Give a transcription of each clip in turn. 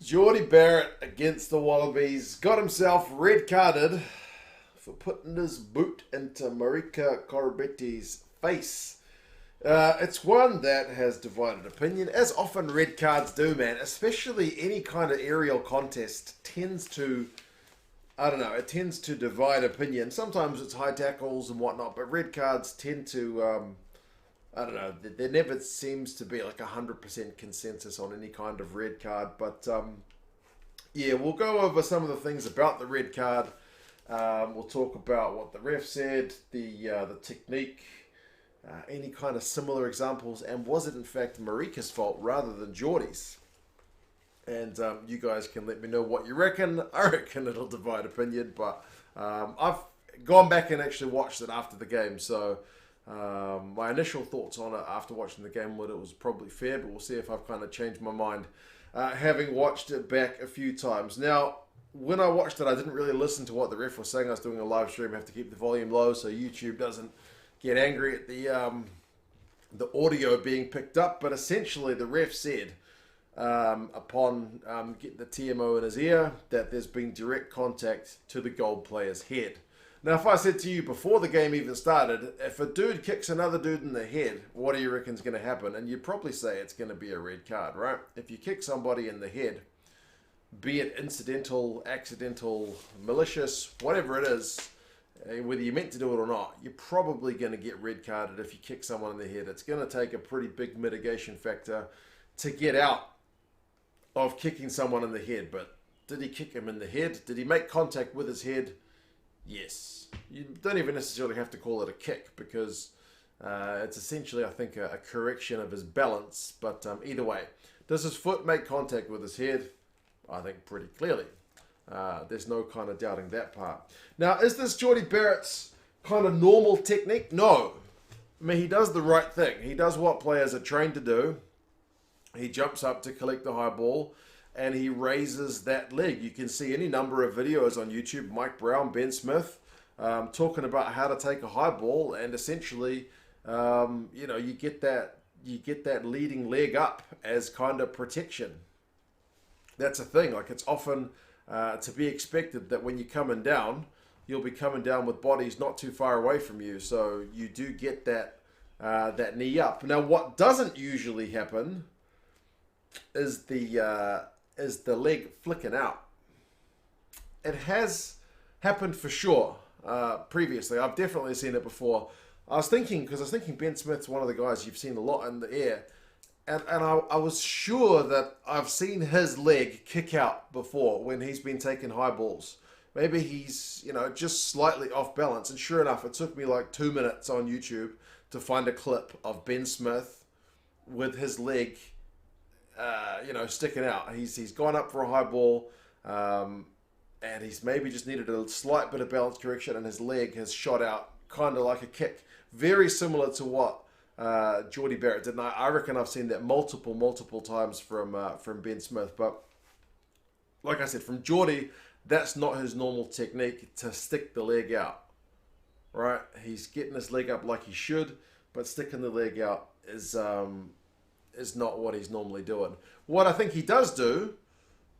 Jordie Barrett against the Wallabies got himself red carded for putting his boot into Marika Koroibete's face. It's one that has divided opinion, as often red cards do, man. Especially any kind of aerial contest tends to, I don't know, it tends to divide opinion. Sometimes it's high tackles and whatnot, but red cards tend to, I don't know, there never seems to be like 100% consensus on any kind of red card. But yeah, we'll go over some of the things about the red card. We'll talk about what the ref said, the technique, any kind of similar examples, and was it in fact Marika's fault rather than Jordie's? And you guys can let me know what you reckon. I reckon it'll divide opinion, but I've gone back and actually watched it after the game, so my initial thoughts on it after watching the game were it was probably fair, but we'll see if I've kind of changed my mind having watched it back a few times. Now, when I watched it, I didn't really listen to what the ref was saying. I was doing a live stream. I have to keep the volume low so YouTube doesn't get angry at the audio being picked up. But essentially, the ref said, upon getting the TMO in his ear, that there's been direct contact to the gold player's head. Now, if I said to you before the game even started, if a dude kicks another dude in the head, what do you reckon is going to happen? And you'd probably say it's going to be a red card, right? If you kick somebody in the head, be it incidental, accidental, malicious, whatever it is, whether you meant to do it or not, you're probably going to get red carded if you kick someone in the head. It's going to take a pretty big mitigation factor to get out of kicking someone in the head. But did he kick him in the head? Did he make contact with his head? Yes. You don't even necessarily have to call it a kick because it's essentially, I think, a correction of his balance. But either way, does his foot make contact with his head? I think pretty clearly. There's no kind of doubting that part. Now, is this Jordie Barrett's kind of normal technique? No. I mean, he does the right thing. He does what players are trained to do. He jumps up to collect the high ball and he raises that leg. You can see any number of videos on YouTube, Mike Brown, Ben Smith, talking about how to take a high ball, and essentially, you get that leading leg up as kind of protection. That's a thing. Like, it's often to be expected that when you're coming down, you'll be coming down with bodies not too far away from you, so you do get that knee up. Now, what doesn't usually happen is the leg flicking out. It has happened for sure previously. I've definitely seen it before. I was thinking Ben Smith's one of the guys you've seen a lot in the air. And I was sure that I've seen his leg kick out before when he's been taking high balls. Maybe he's, just slightly off balance. And sure enough, it took me like 2 minutes on YouTube to find a clip of Ben Smith with his leg sticking out. He's gone up for a high ball, and he's maybe just needed a slight bit of balance correction, and his leg has shot out kind of like a kick. Very similar to what Jordie Barrett did. And I reckon I've seen that multiple times from Ben Smith. But like I said, from Jordie, that's not his normal technique to stick the leg out. Right? He's getting his leg up like he should, but sticking the leg out is not what he's normally doing. What I think he does do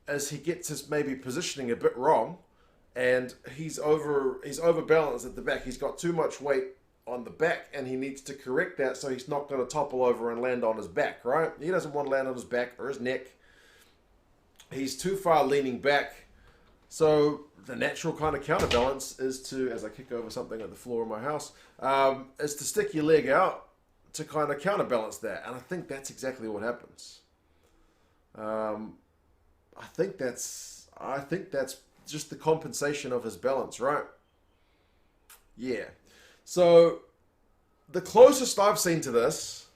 is he gets his maybe positioning a bit wrong, and he's overbalanced at the back. He's got too much weight on the back, and he needs to correct that so he's not going to topple over and land on his back, right? He doesn't want to land on his back or his neck. He's too far leaning back. So the natural kind of counterbalance is to, as I kick over something at the floor of my house, is to stick your leg out to kind of counterbalance that. And I think that's exactly what happens. I think that's just the compensation of his balance, right? Yeah. So the closest I've seen to this,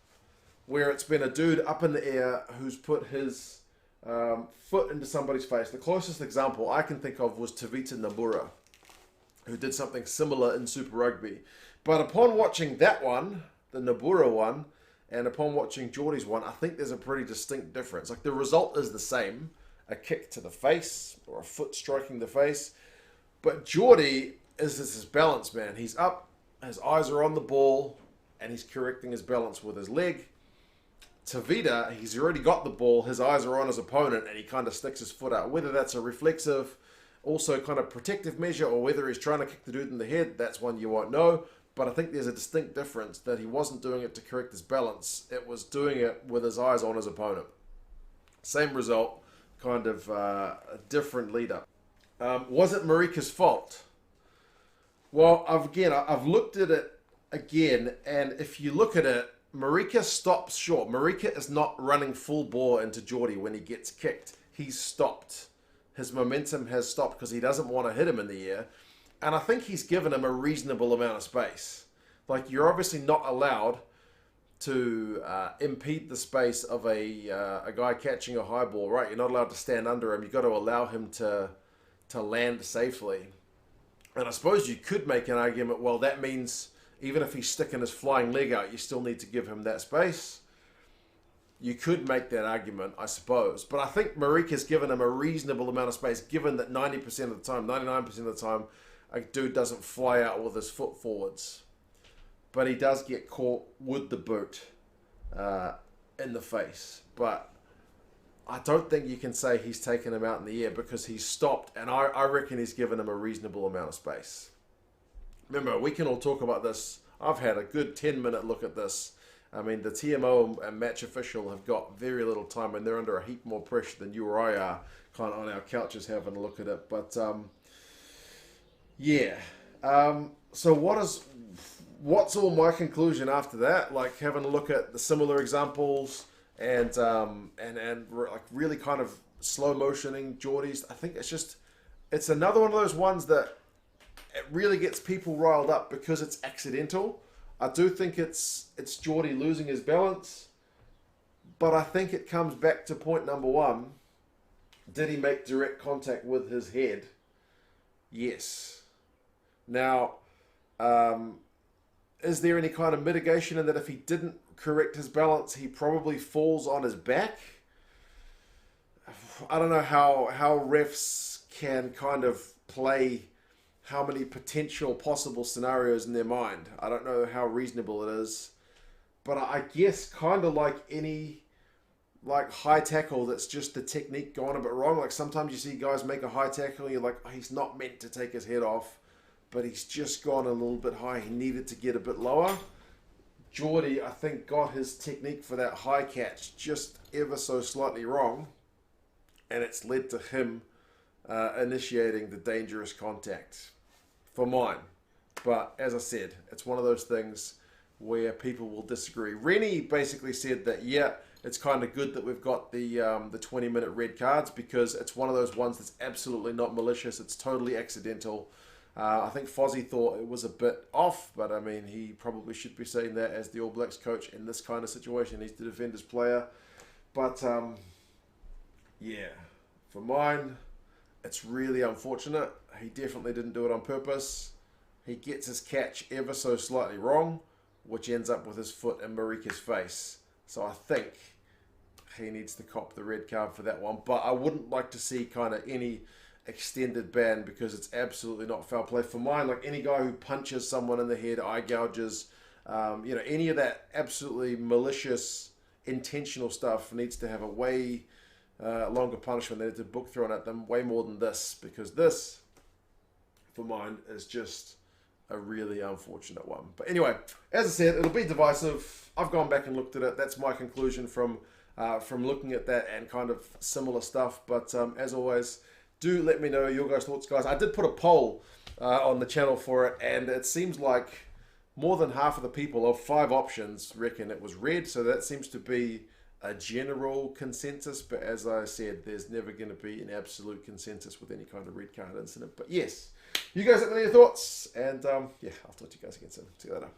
where it's been a dude up in the air who's put his foot into somebody's face, the closest example I can think of was Tavita Nabura, who did something similar in Super Rugby. But upon watching that one, the Nabura one, and upon watching Jordie's one, I think there's a pretty distinct difference. Like, the result is the same, a kick to the face or a foot striking the face. But Jordie is his balance, man. He's up, his eyes are on the ball, and he's correcting his balance with his leg. Tavita, he's already got the ball, his eyes are on his opponent, and he kind of sticks his foot out. Whether that's a reflexive, also kind of protective measure, or whether he's trying to kick the dude in the head, that's one you won't know. But I think there's a distinct difference that he wasn't doing it to correct his balance. It was doing it with his eyes on his opponent. Same result, kind of a different lead-up. Was it Marika's fault? Well, I've looked at it again, and if you look at it, Marika stops short. Marika is not running full bore into Jordie when he gets kicked. He's stopped. His momentum has stopped because he doesn't want to hit him in the air. And I think he's given him a reasonable amount of space. Like, you're obviously not allowed to impede the space of a guy catching a high ball, right? You're not allowed to stand under him. You've got to allow him to land safely. And I suppose you could make an argument, well, that means even if he's sticking his flying leg out, you still need to give him that space. You could make that argument, I suppose. But I think Marika's given him a reasonable amount of space, given that 90% of the time, 99% of the time, a dude doesn't fly out with his foot forwards. But he does get caught with the boot in the face. But I don't think you can say he's taken him out in the air because he's stopped. And I reckon he's given him a reasonable amount of space. Remember, we can all talk about this. I've had a good 10-minute look at this. I mean, the TMO and match official have got very little time, and they're under a heap more pressure than you or I are, kind of on our couches having a look at it. But yeah. So what's all my conclusion after that? Like, having a look at the similar examples and like really kind of slow motioning Jordie's. I think it's another one of those ones that it really gets people riled up because it's accidental. I do think it's Jordie losing his balance, but I think it comes back to point number one. Did he make direct contact with his head? Yes. Now, is there any kind of mitigation in that if he didn't correct his balance, he probably falls on his back? I don't know how refs can kind of play how many potential possible scenarios in their mind. I don't know how reasonable it is. But I guess kind of like any high tackle that's just the technique going a bit wrong. Like sometimes you see guys make a high tackle and you're like, oh, he's not meant to take his head off, but he's just gone a little bit high. He needed to get a bit lower. Jordie, I think, got his technique for that high catch just ever so slightly wrong. And it's led to him initiating the dangerous contact for mine. But as I said, it's one of those things where people will disagree. Rennie basically said that, yeah, it's kind of good that we've got the 20-minute red cards because it's one of those ones that's absolutely not malicious. It's totally accidental. I think Fozzie thought it was a bit off, but I mean, he probably should be saying that as the All Blacks coach in this kind of situation. He needs to defend his player. But, yeah, for mine, it's really unfortunate. He definitely didn't do it on purpose. He gets his catch ever so slightly wrong, which ends up with his foot in Marika's face. So I think he needs to cop the red card for that one. But I wouldn't like to see kind of any extended ban because it's absolutely not foul play. For mine, like any guy who punches someone in the head, eye gouges, any of that absolutely malicious, intentional stuff needs to have a way longer punishment. They need to book thrown at them way more than this, because this, for mine, is just a really unfortunate one. But anyway, as I said, it'll be divisive. I've gone back and looked at it. That's my conclusion from looking at that and kind of similar stuff. But as always, do let me know your guys' thoughts, guys. I did put a poll on the channel for it, and it seems like more than half of the people of 5 options reckon it was red. So that seems to be a general consensus. But as I said, there's never going to be an absolute consensus with any kind of red card incident. But yes, you guys let me know your thoughts. And yeah, I'll talk to you guys again soon. See you later.